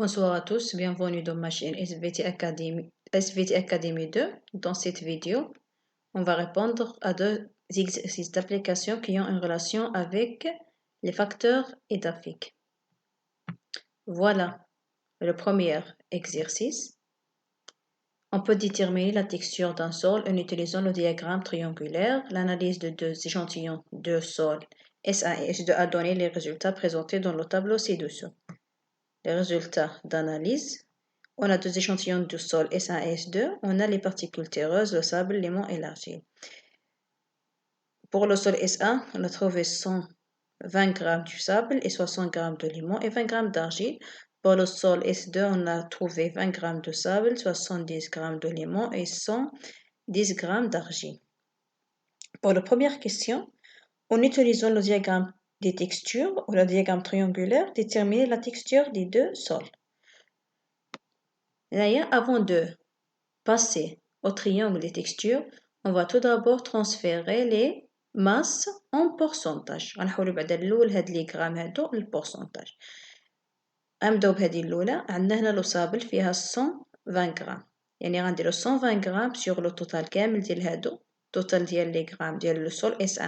Bonsoir à tous, bienvenue dans ma chaîne SVT Academy 2. Dans cette vidéo, on va répondre à deux exercices d'application qui ont une relation avec les facteurs étaphiques. Voilà le premier exercice. On peut déterminer la texture d'un sol en utilisant le diagramme triangulaire. L'analyse de deux échantillons de sol S1 et S2 a donné les résultats présentés dans le tableau ci-dessous. Les résultats d'analyse. On a deux échantillons du sol S1 et S2. On a les particules terreuses, le sable, l'aimant et l'argile. Pour le sol S1, on a trouvé 120 g du sable et 60 g de l'aimant et 20 g d'argile. Pour le sol S2, on a trouvé 20 g de sable, 70 g de l'aimant et 110 g d'argile. Pour la première question, en utilisant le diagramme des textures ou le diagramme triangulaire, déterminer la texture des deux sols. Avant de passer au triangle des textures, on va tout d'abord transférer les masses en pourcentage. غنحاولوا بعدا الأول هاد لي غرام هادو للبورسونتاج. غنبداو بهادي الأولى. عندنا هنا لو صابل فيها 120 غرام، يعني غنديرو 120 غرام سيغ لو توتال كامل ديال هادو. توتال ديال لي غرام ديال لو سول S1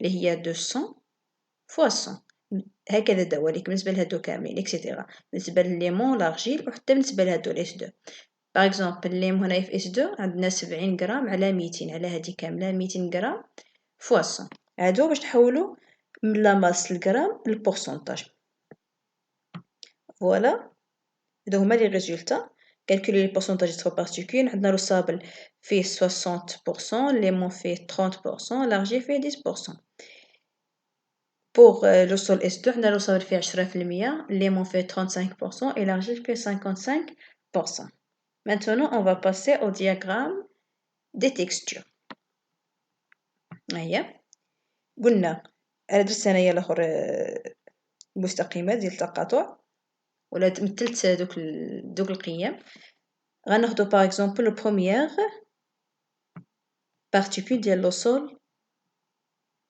اللي هي 200 فوا 100. هكذا دواليك بالنسبة لهادو كاملين اكسيتيرا. بالنسبة للليمون لارجيل وحتى بالنسبة لهادو S2. باغ اكزومبل الليم هنا في S2 عندنا 70 غرام على 200 على هادي كاملة 200 غرام فوا 100. هادو باش نحولو من لا ماس الغرام للبورسونتاج. فوالا هادو هما لي ريزولتا. كالكولي لي بورسونتاج دو بارتيكول. عندنا لو صابل فيه 60%، الليمون فيه 30%، لارجيل فيه 10%. Pour le sol S2, عندنا لو صابل فيه 10%، الليمون فيه 35% et l'argile فيه 55%. Maintenant, on va passer au diagramme des textures. هيا قلنا أنا درت هنايا الآخر المستقيمات ديال التقاطع ولا مثلت دوك القيم. غناخدو باغ اكزومبل لو بروميير بارتيكول ديال لو سول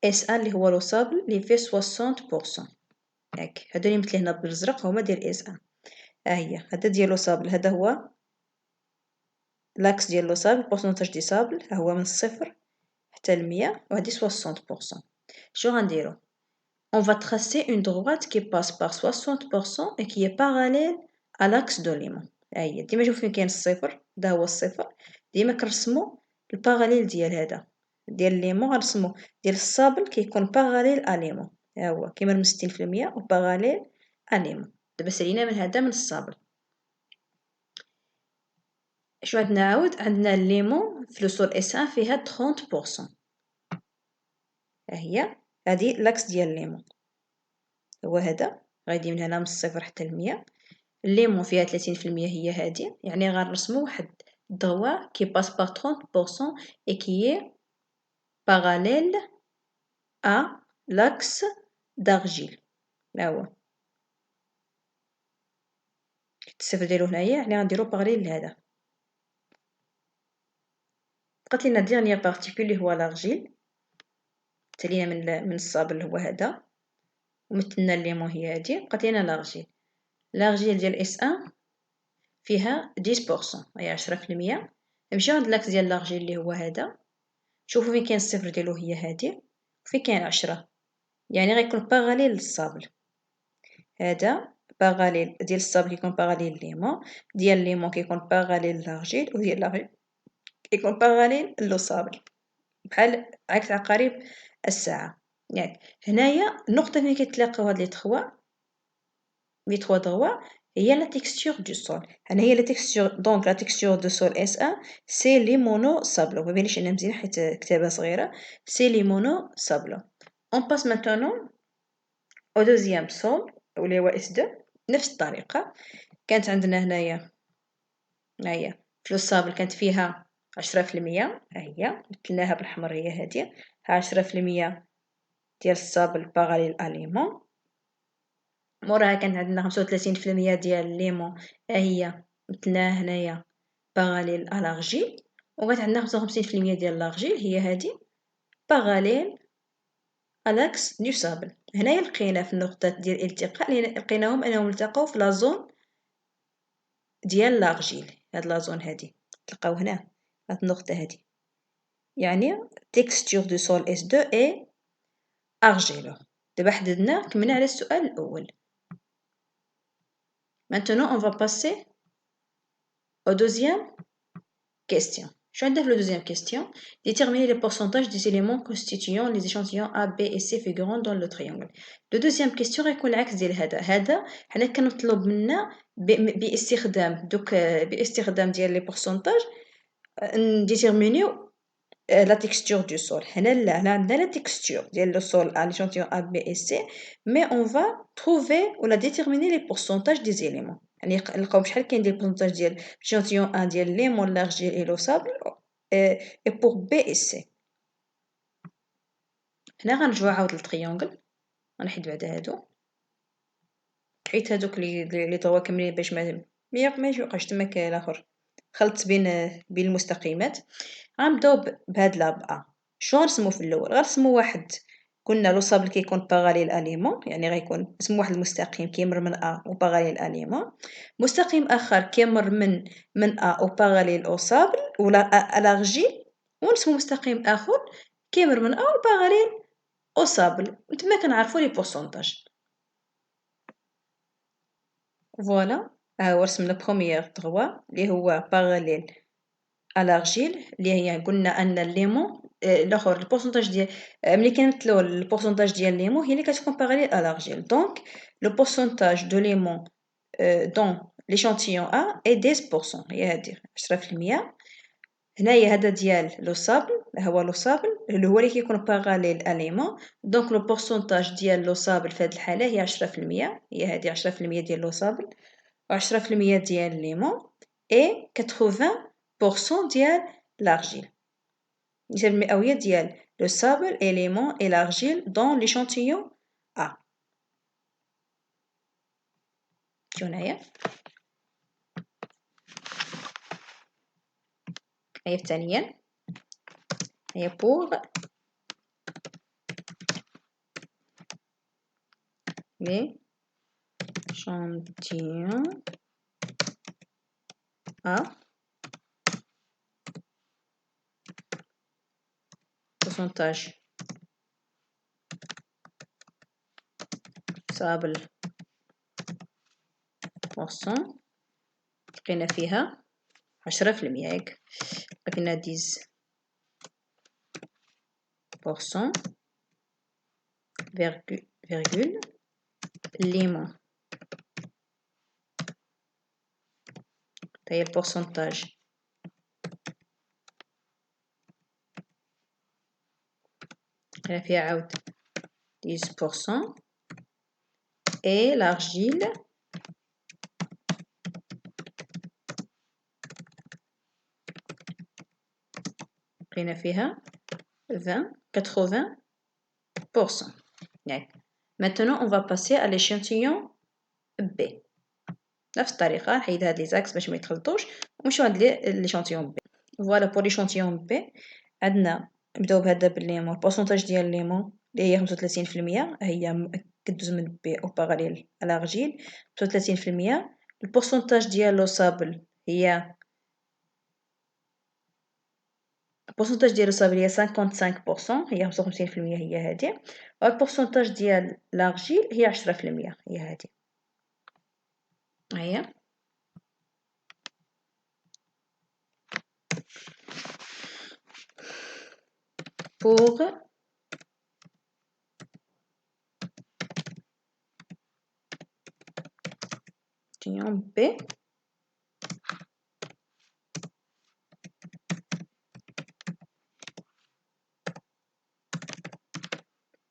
S1 اللي هو لو صابل اللي فيه 60%. ياك هادو اللي مثل هنا بالازرق هما ديال S1. هي هذا ديال لو صابل، هذا هو لاكس ديال لو صابل. البورسونتاج دي صابل ها هو من 0 حتى ل100 وهادي 60%. شنو غنديرو؟ On va tracer une droite qui passe par 60% et qui est parallèle à l'axe de l'aimant. هي ديما نشوف فين كاين الصفر، هذا هو الصفر. ديما كنرسمو الباراليل ديال هذا ديال ليمون. غنرسمو ديال الصابل كيكون باراليل ا ليمون. ها هو كيما من 60% و باراليل ا ليمون. دابا سالينا من هذا من الصابل. شنو عندنا عاود؟ عندنا الليمون في لو سول S1 فيها 30%. ها هي هادي لاكس ديال الليمون هو هذا، غادي من هنا من 0 حتى ل100. الليمون فيها 30% هي هادي، يعني غنرسمو واحد الضوا كي باس بار 30% et qui est parallèle à l'axe d'argile. ها هو الصفر ديالو هنايا، يعني غنديرو باراليل لهذا. بقات لينا ديرنيير بارتيكول اللي هو لارجيل. تالينا من الصابل اللي هو هذا، ومثلنا الليمون هي هادي. بقات لينا لارجيل. لارجيل ديال S1 فيها 10%، هي 10%. نمشيو عند لاكس ديال لارجيل اللي هو هذا. شوفوا فين كاين الصفر ديالو هي هادي، وفين كاين 10، يعني غيكون باراليل للصابل. هذا باراليل ديال الصابل كيكون باراليل ليمون، ديال ليمون كيكون باراليل لارجيل، وديال لارجيل كيكون باراليل لو صابل، بحال عكس عقارب الساعة. ياك هنايا النقطة فين كيتلاقاو هاد لي تخوا ضوا هي لا تيكستور دو سول. هنا هي لا تيكستور. دونك لا تيكستور دو سول S1 سي لي مونو سابلو. ما بينش انا مزيان حيت كتابة صغيرة. سي لي مونو سابلو. اون باس مانتونون او دوزيام سول اللي هو S2. نفس الطريقة كانت عندنا هنايا هي في الصابل كانت فيها 10%. هي مثلناها بالحمر هي هادي. 10% ديال الصابل باراليل ا ليمون. موراها كانت عندنا 35% ديال الليمون، ها هي مثلناها هنايا باراليل ا لارجيل. وكانت عندنا 55% ديال لارجيل هي هادي باراليل ا لاكس دو صابل. هنايا لقينا في النقطة ديال الالتقاء لقيناهم انهم التقاو في لا زون ديال لارجيل. هاد لا زون هادي تلقاو هنا، هاد النقطة هادي، يعني texture du sol S2 est argileux. دابا حددنا كملنا على السؤال الأول. Maintenant on va passer au deuxième question. شنو عندنا في la deuxième question? Déterminer les pourcentages des éléments constituant les échantillons A, B et C figurant dans le triangle. La deuxième question غيكون العكس ديال هذا حنا كنطلب منا باستخدام ديال لي pourcentages نديتيرمينيو la texture du sol. هنا لا، هنا عندنا la texture ديال le sol à l'échantillon A, B et C, mais on va trouver ou la déterminer les pourcentages des éléments. يعني نلقاو شحال كاين ديال البورسونتاج ديال l'échantillon A ديال ليمون l'argile et le sable et pour B et C. هنا غنرجعو عاود للتريونغل، غنحيد بعدا هادو، حيت هادوك لي طوا كاملين باش ما يوقعش تماك الاخر خلط بين المستقيمات. غنبداو بهاد لاب ا. شنو غنرسمو في الاول؟ غنرسمو واحد، قلنا لو صابل كيكون باراليل اليمون، يعني غيكون اسم واحد المستقيم كيمر من ا و باراليل اليمون، مستقيم اخر كيمر من ا و باراليل او صابل ولا الارجيل، ونرسمو مستقيم اخر كيمر من ا و باراليل او صابل، وتما كنعرفو لي بورسونتاج. فوالا ها هو رسمنا بروميير تغوا اللي هو باراليل à l'argile اللي هي قلنا ان الليمون الاخر البورسونتاج ديال ملي كنمثلوا البورسونتاج ديال الليمون هي اللي كتكون باراليل à l'argile. Donc le pourcentage de limon dans l'échantillon A est 10%، هي هادي 10%. هنايا هذا ديال لو صابل، هو لو صابل اللي هو اللي كيكون باراليل à limon. Donc le pourcentage ديال لو صابل في هذه الحاله هي 10%، هي هذه 10% ديال لو صابل و10% ديال الليمون et 80% ديال l'argile. النسبة المئوية ديال le sable et limon et l'argile dans l'échantillon A. شو هنايا هي ثانيا هي pour l'échantillon A, pourcentage sable pourcent لقينا فيها 10% ياك، لقينا 10% virgule limon هي البورسونتاج لقينا فيها عاود 10% et l'argile لقينا فيها 80%. يعني maintenant on va passer à l'échantillon B. نفس الطريقة نحيد هاد لي زاكس باش ما يتخلطوش ونمشيو عند l'échantillon B. فوالا pour l'échantillon B عندنا نبداو بهذا بالليمون، البورسونتاج ديال الليمون اللي هي 35%، هي كدوز من بي او باراليل على l'argile 35%. البورسونتاج ديال لو صابل هي البورسونتاج ديال الصابل هي 55%، هي 55% هي هادي، والبورسونتاج ديال لارجيل هي 10%، هي هادي. هي pour l'échantillon B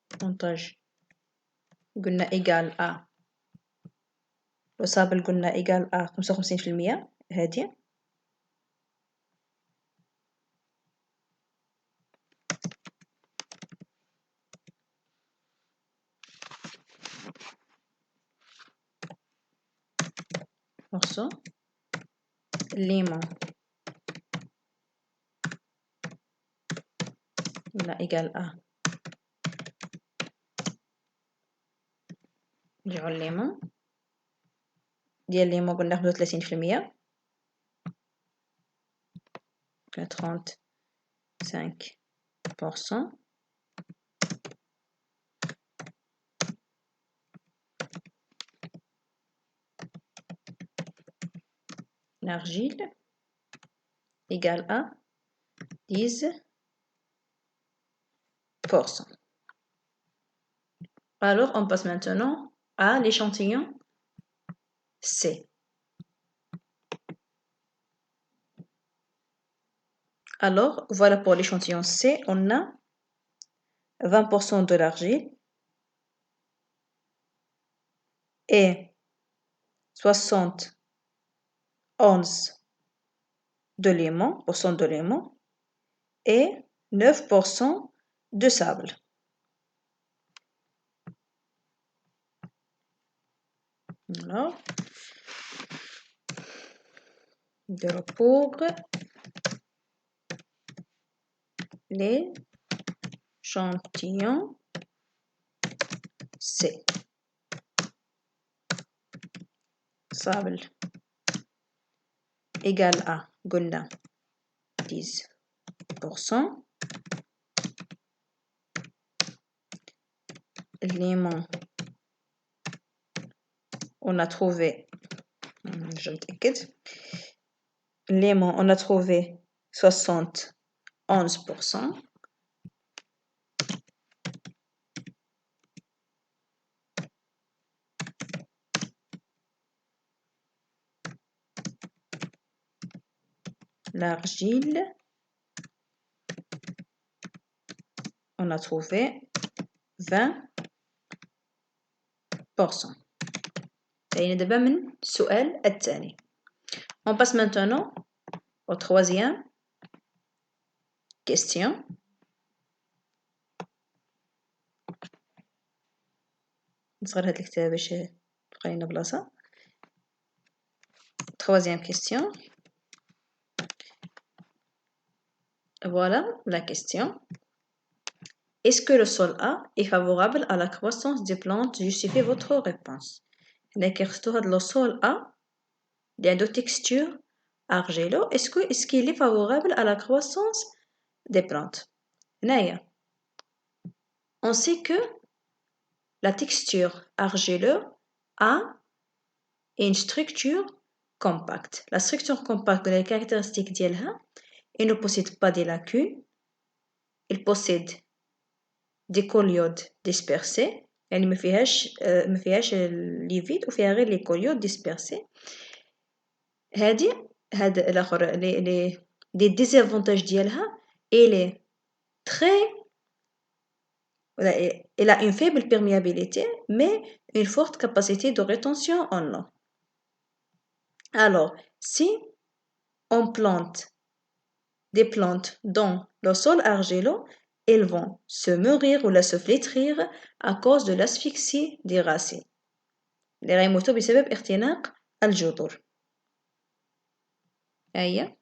pourcentage قلنا égal à لو صابل قلنا égal à 55%، هادي morceau الليمون قلنا égal à نرجعو الليمون ديال الليمون قلنا 35%، 35%. L'argile égale à 10%. Alors, on passe maintenant à l'échantillon C. Alors, voilà pour l'échantillon C, on a 20% de l'argile et 71% de l'aimant, et 9% de sable. Alors, pour l'échantillon C. Sable égale à قلنا 10%. L'aimant, on a trouvé, je m'tأكد, l'aimant, on a trouvé 71%. L'argile, on a trouvé 20%. يعني دابا من السؤال الثاني. On passe maintenant au troisième question. نصغر هاد الكتاب باش تبقى لينا بلاصة. Troisième question. Voilà la question. Est-ce que le sol A est favorable à la croissance des plantes? Justifiez votre réponse. Le sol A, il y a deux textures argileux. Est-ce qu'il est favorable à la croissance des plantes? On sait que la texture argileux a une structure compacte. La structure compacte, les caractéristiques d'elle, il ne possède pas de lacunes, il possède des coliodes dispersés. يعني ما فيهاش لي فيد وفيها غير لي كوليود ديسبيرسي. هذا الاخر لي ديزافونتاج ديالها est très elle a une faible perméabilité mais une forte capacité de rétention en eau. Alors, si on plante des plantes dans le sol argileux, elles vont se mûrir ou se flétrir à cause de l'asphyxie des racines. اللي غيموتوا بسبب اختناق الجذور. أيا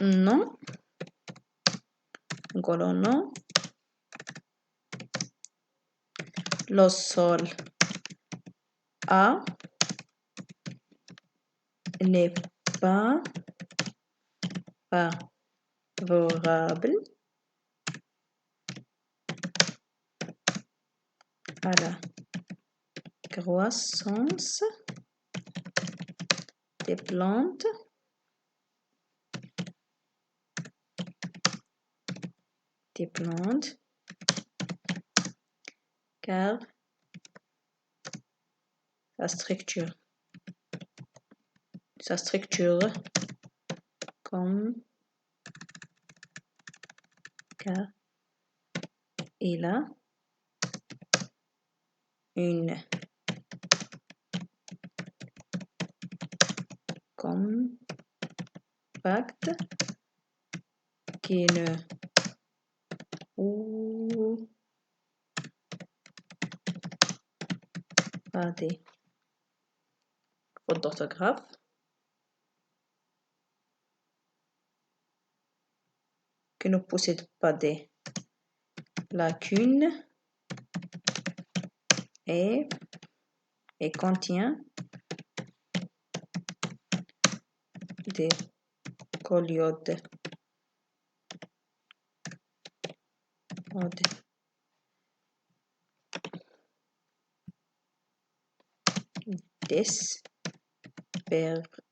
non نقولوا non le sol A n'est pas favorable à la croissance des plantes car sa structure comme car il a une compacte qui ne ou pas des fautes d'orthographe qui ne possède pas des lacunes et contient des كوليود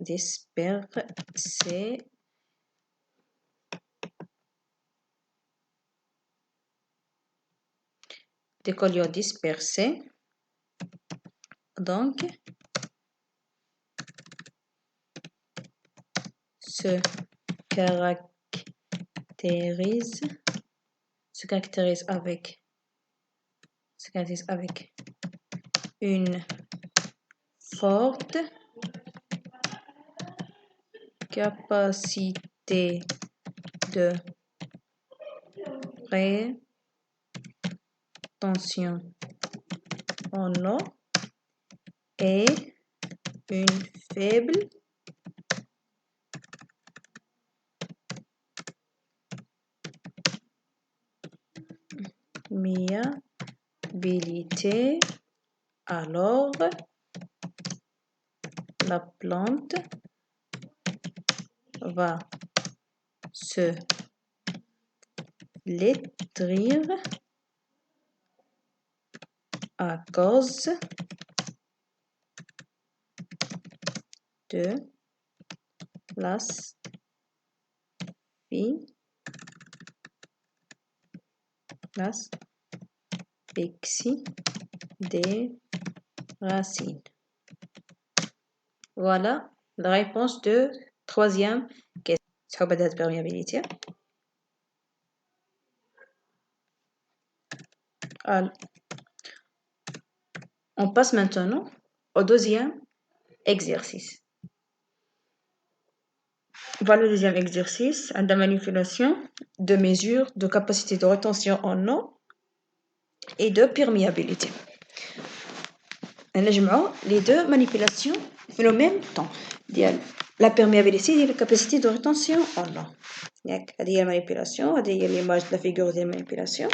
dispersé des coliodes dispersés, donc se caractérise avec une forte capacité de rétention en eau et une faible miabilité, alors la plante va se flétrir à cause de l'asphyxie des racines. Voilà la réponse de troisième question. صعوبة perméabilité. On passe maintenant au deuxième exercice. Voilà le deuxième exercice, la manipulation de mesures de capacité de rétention en eau et de perméabilité. نجمعوا les deux manipulations في le même temps ديال la perméabilité et la capacité de rétention en eau. هذه هي manipulation, هذه هي l'image de la figure de manipulation.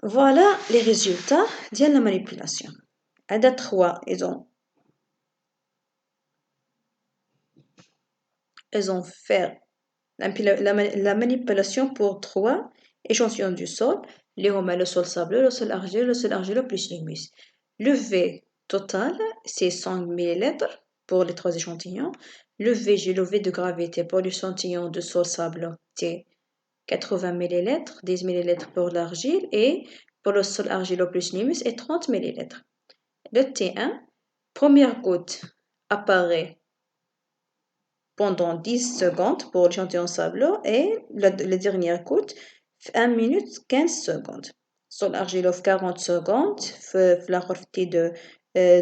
Voilà les résultats de la manipulation. هذا trois, ils ont fait la manipulation pour trois échantillons du sol, les homa, le sol sableux, le sol argileux plus l'humus. Le V total, c'est 100 ml pour les trois échantillons. Le VG, le V de gravité pour l'échantillon de sol sableux, c'est 80 ml, 10 ml pour l'argile et pour le sol argileux plus l'humus, c'est 30 ml. Le T1, première goutte apparaît pendant 10 secondes pour l'échantillon sableux et la dernière goutte 1 minute 15 secondes. Sol argileux 40 secondes, la quantité de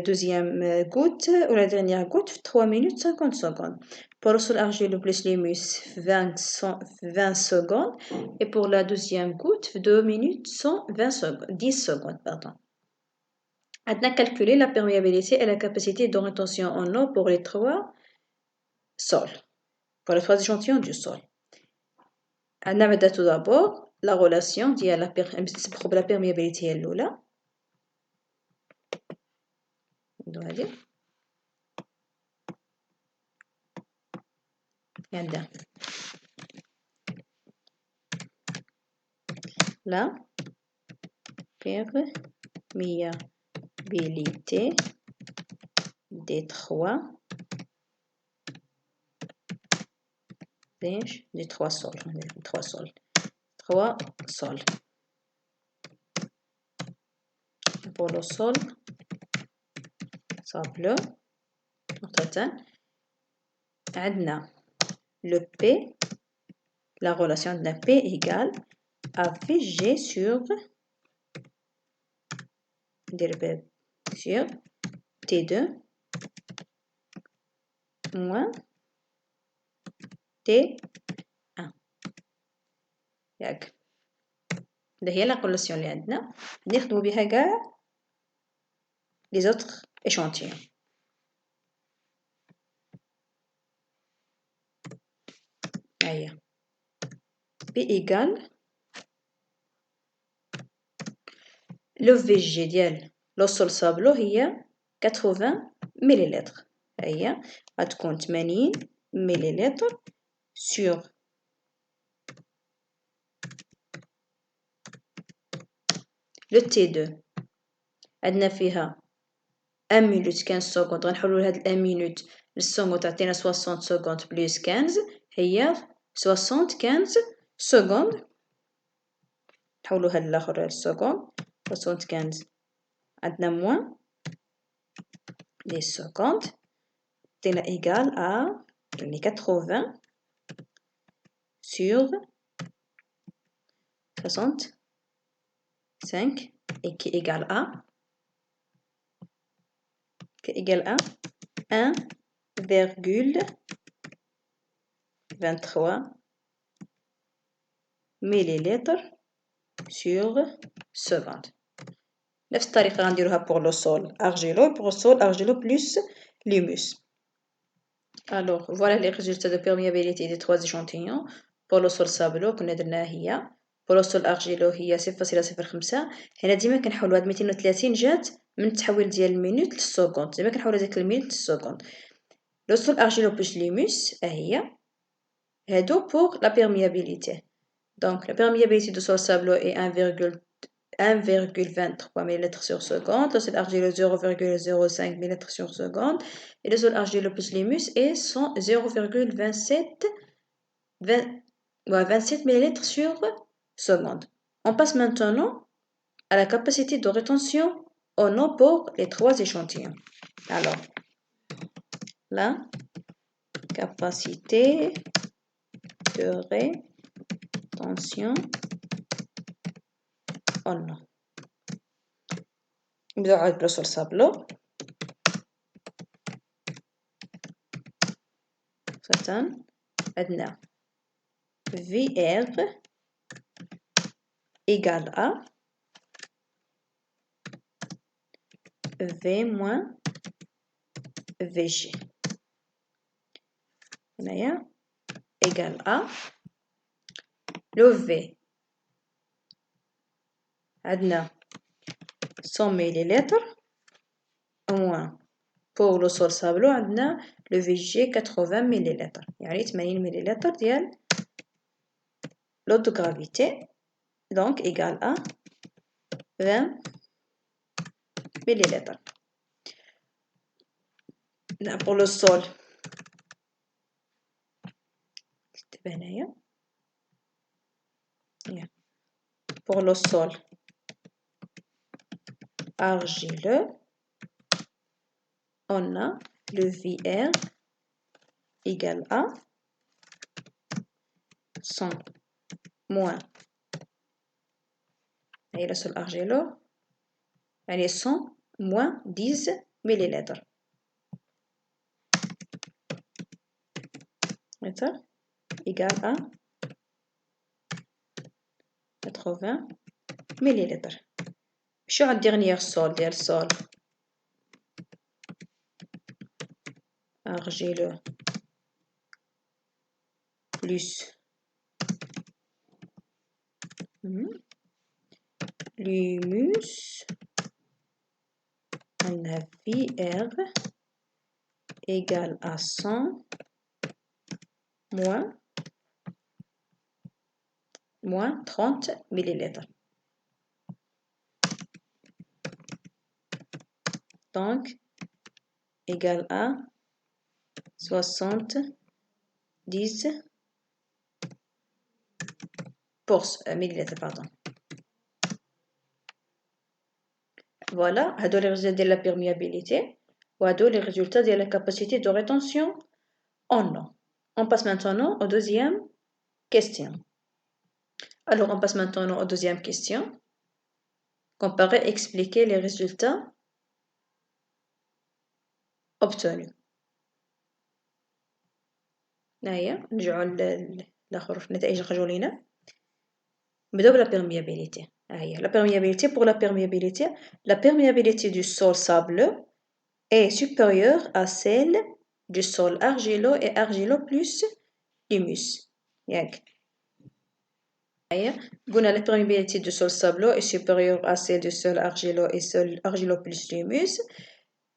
deuxième goutte ou la dernière goutte 3 minutes 50 secondes. Pour le sol argileux plus l'humus 20 secondes et pour la deuxième goutte 2 minutes 120 secondes, 10 secondes pardon. On a calculé la perméabilité et la capacité de rétention en eau pour les trois sols, pour les trois échantillons du sol. On a tout d'abord la relation de la perméabilité الأولى. La perméabilité des trois sols. Pour le sol sableux, عندنا le P, la relation de la P égale à VG sur T2 moins T1. ياك ده هي la relation اللي عندنا نخدمو بها كاع les autres échantillons. هيا P égale le VG ديال لو سول سابلو هي 80 مليلتر. هيا غتكون 80 مليلتر sur le T2 عندنا فيها 1 minute 15 secondes غنحولو لهاد 1 minute للسكوند تعطينا 60 secondes بلس 15 هي 75 secondes نحولوها للاخر للسكوند 75 عندنا موان لي سكوند تعطينا إيكال يعني 80 sur 65 et qui égale à 1,23 millilitres sur seconde. نفس الطريقة غنديروها pour le sol argileux, pour le sol argileux plus l'humus. Alors voilà les résultats de perméabilité des trois échantillons. pour le sol sableux كنا درناها هي pour le sol argileux هي 0.05. هنا ديما كنحولو هاد 230 جات من التحويل ديال المينوت للسكوند، ديما كنحولو ديك المينوت للسكوند. لو سول argileux plus l'humus هي هادو pour la perméabilité. Donc la perméabilité du sol sableux est 1,23 ml sur seconde, le sol argileux 0,05 ml sur seconde et le sol argileux plus l'humus est 0,27 ml sur seconde. On passe maintenant à la capacité de rétention en eau pour les trois échantillons. Alors, la capacité de rétention en eau. نبداو عاد بلو سول سابلو. فتن عندنا VR égale à V moins VG. هنايا égale à le V عندنا 100 millilitres moins pour le sol sableux عندنا le VG 80 millilitres يعني 80 millilitres ديال l'eau de gravité donc égale à 20 millilitres. Là pour le sol pour le sol argileux on a le VR égale à 100 moins et le sol argileux elle est 100 moins 10 millilitres égale à 80 millilitres. شو على dernier sol ديال sol argileux plus l'humus on a VR égale à 100 moins 30 millilitres. Donc égale à 70 millilitres pardon. Voilà, هادو les résultats de la perméabilité وهادو les résultats de la capacité de rétention en eau. On passe maintenant aux deuxième question. Alors on passe maintenant aux deuxième question. Comparer et expliquer les résultats obtenus. هيا نرجعو لآخر النتائج اللي خرجوا لينا. نبداو بلا perméabilité. La perméabilité pour la perméabilité du sol sableux est supérieure à celle du sol argileux et argileux plus l'humus. قلنا la perméabilité du sol sableux est supérieure à celle du sol argileux et sol argileux plus l'humus.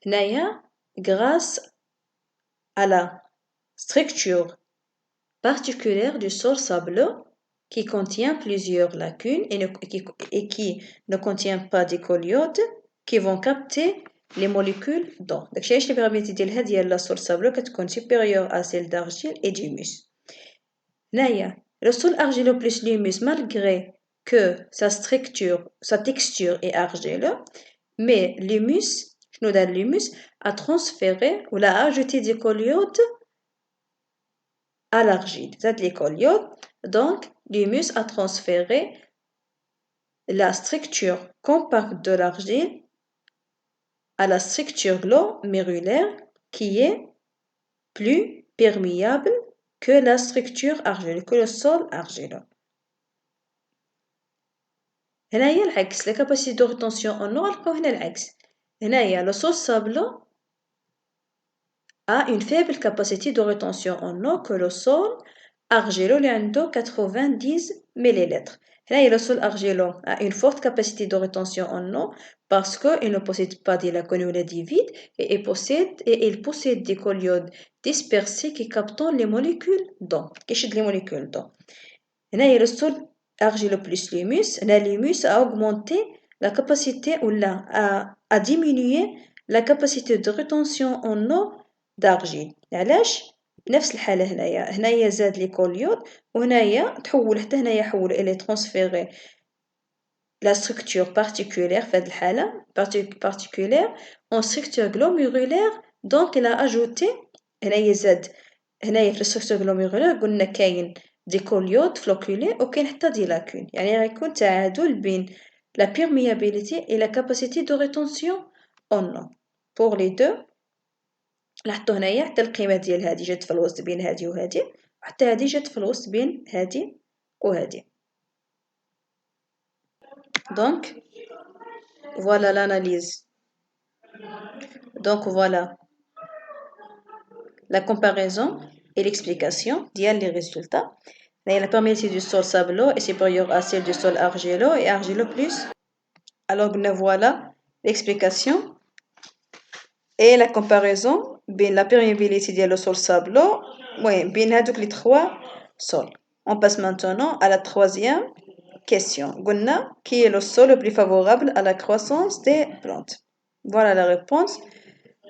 هنايا grâce à la structure particulière du sol sableux qui contient plusieurs lacunes et qui ne contient pas d'écoliotes qui vont capter les molécules d'eau. Donc, les probabilités de la sol sableux كتكون supérieure à celle d'argile et d'humus. Le sol argileux plus l'humus, malgré que sa texture est argileux, mais l'humus a transféré ou a ajouté des coliodes à l'argile. Donc l'humus a transféré la structure compacte de l'argile à la structure glomérulaire qui est plus perméable que la structure argileuse, que le sol argileux. هنايا العكس, la capacité de rétention en eau غنلقاو هنا العكس. هنايا le sol sableux a une faible capacité de rétention en eau que le sol argileux اللي عنده 90 ml. هنايا le sol argileux a une forte capacité de rétention en eau parce qu'il ne possède pas des lacunes ou des vides et il possède des coliodes dispersés qui captent les molécules d'eau. كيشد les molécules d'eau. هنايا le sol argileux plus l'humus, l'humus a augmenté la capacité ou a diminué la capacité de rétention en eau d'argile. علاش؟ بنفس الحالة هنايا زاد لي كوليود وهنايا تحول حتى هنايا حول إلى ترانسفيري la structure particulière في هاد الحالة particulière en structure glomérulaire. donc il a ajouté هنايا زاد هنايا في الستركتور glomérulaire قلنا كاين دي كوليود فلوكولي وكاين حتى دي لاكون, يعني غيكون تعادل بين la perméabilité et la capacité de rétention en eau. pour les deux لاحظتوا هنايا حتى القيمة ديال هادي جات في الوسط بين هادي وهادي وحتى هادي جات في الوسط بين هادي وهادي. donc voilà l'analyse. donc voilà la comparaison et l'explication ديال les résultats. La perméabilité du sol sableux est supérieure à celle du sol argileux et argileux plus. Alors voilà l'explication et la comparaison بين la perméabilité ديال le sol sableux بين هادوك les trois sols. On passe maintenant à la troisième question. قلنا qui est le sol le plus favorable à la croissance des plantes? Voilà la réponse.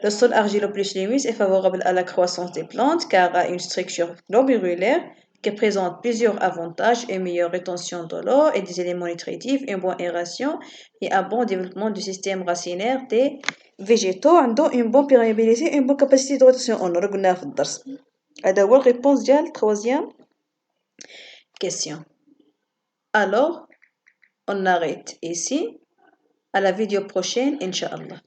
Le sol argileux plus l'humus est favorable à la croissance des plantes car a une structure glomérulaire qui présente plusieurs avantages: une meilleure rétention de l'eau et des éléments nutritifs, une bonne aération et un bon développement du système racinaire des végétaux, une bonne perméabilité et une bonne capacité de rétention en eau. قلناها في الدرس. هذا هو الريبونس ديال troisième question. Alors on arrête ici. À la vidéo prochaine, Inch'Allah.